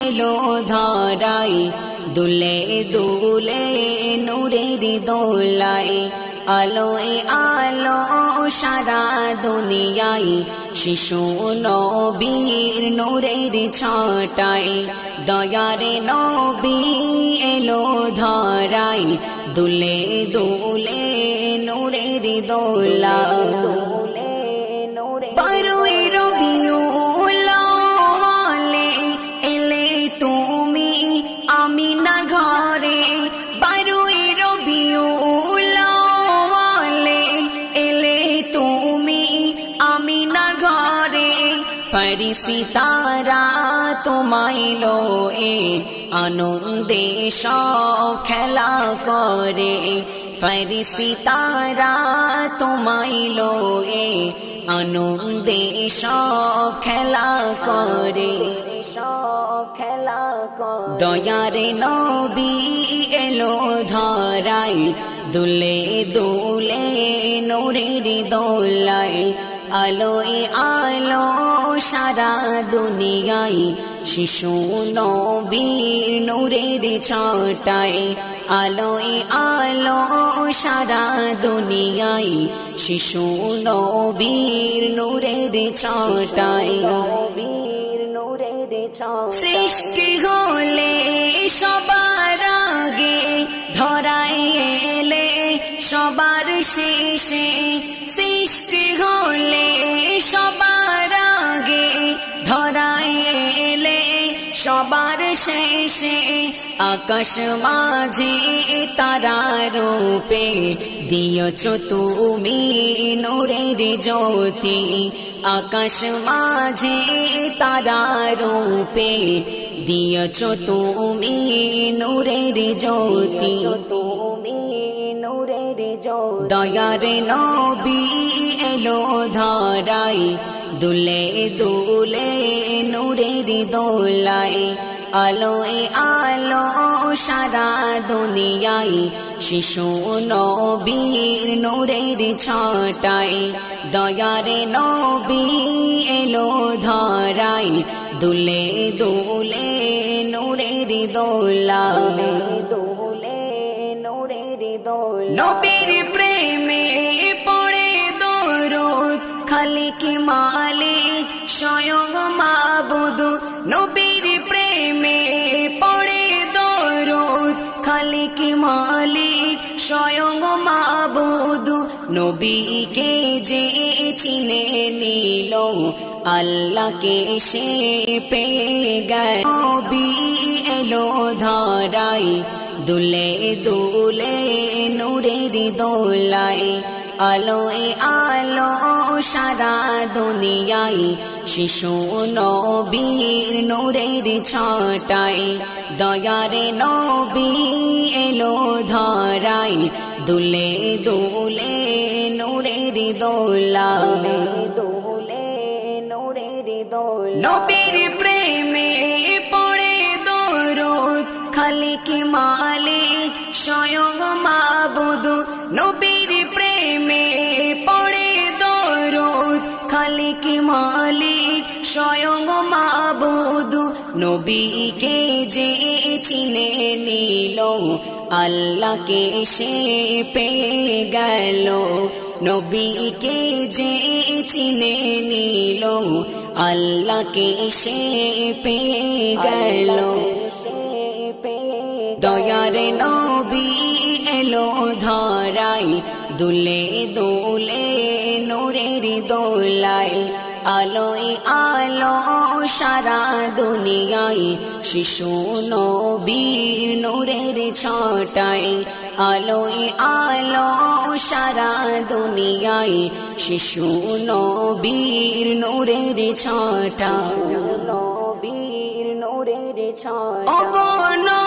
এলো ধরায় দুলে দুলে নূরের দোলায় আলোয় আলো সারা দুনিয়ায় শিশু নবীর নূরের ছটায় দয়ার নবী এলো ধরায় দুলে দুলে নূরের দোলায় বারোই রবিউল আউয়ালে এলে তুমি আমিনার ঘরে বারোই রবিউল আউয়ালে এলে তুমি আমিনার ঘরে ফেরেশতারা তোমায় লয়ে আনন্দে সব খেলা করে ফেরেশতারা তোমায় লয়ে আনন্দে সব খেলা করে দয়ার নবী এলো ধরায় দুলে দুলে নূরের দোলায় আলোয় আলো সারা দুনিয়ায় শিশু নবীর নূরের ছটায় আলোয় আলো সারা দুনিয়ায় শিশু নবীর নূরের ছটায় সৃষ্টি হলে সবার আগে ধরায় এলে সবার শেষে সৃষ্টি হলে সবার আগে ধরায় এলে সবার শেষে আকাশ মাঝে তারা রূপে দিয়েছ তুমি নূরের জ্যোতি আকাশ মাঝে তারা রূপে দিয়েছ তুমি নূরের জ্যোতি দয়ার নবী এলো ধরায় দুলে দুলে নূরের দোলায় আলোয় আলো সারা দুনিয়ায় শিশু নবীর নূরের ছটায় দয়ার নবী এলো ধরায় দুলে দুলে নূরের দোলায় নবীর প্রেমে পড়ে দরুদ খালিক মালিক স্বয়ং মাবুদ নবীর প্রেমে পড়ে দরুদ খালিক মালিক স্বয়ং মাবুদ নবীকে যে চিনে নিল আল্লাহকে সে পেয়ে গেল নবী এলো ধরায় দুলে দুলে নূরের দোলায় আলোয় আলো সারা দুনিয়ায় শিশু নবীর নূরের ছটায় দয়ার নবী এলো ধরায় দুলে দুলে নূরের দোলায় নবীর প্রেমে পড়ে দরুদ খালিক মালিক স্বয়ং মাবুদ নবীর প্রেমে পড়ে দরুদ খালিক মালিক স্বয়ং মাবুদ নবীকে যে চিনে নিল আল্লাহকে সে পেয়ে গেল নবীকে যে চিনে নিল আল্লাহকে সে পেয়ে গেল দয়ার নবী এলো ধরায় দুলে দুলে নূরের দোলায় আলোয় আলো সারা দুনিয়ায় শিশু নবীর নূরের ছটায় আলোয় আলো সারা দুনিয়ায় শিশু নবীর নূরের ছটায় নবীর নূরের ছটায়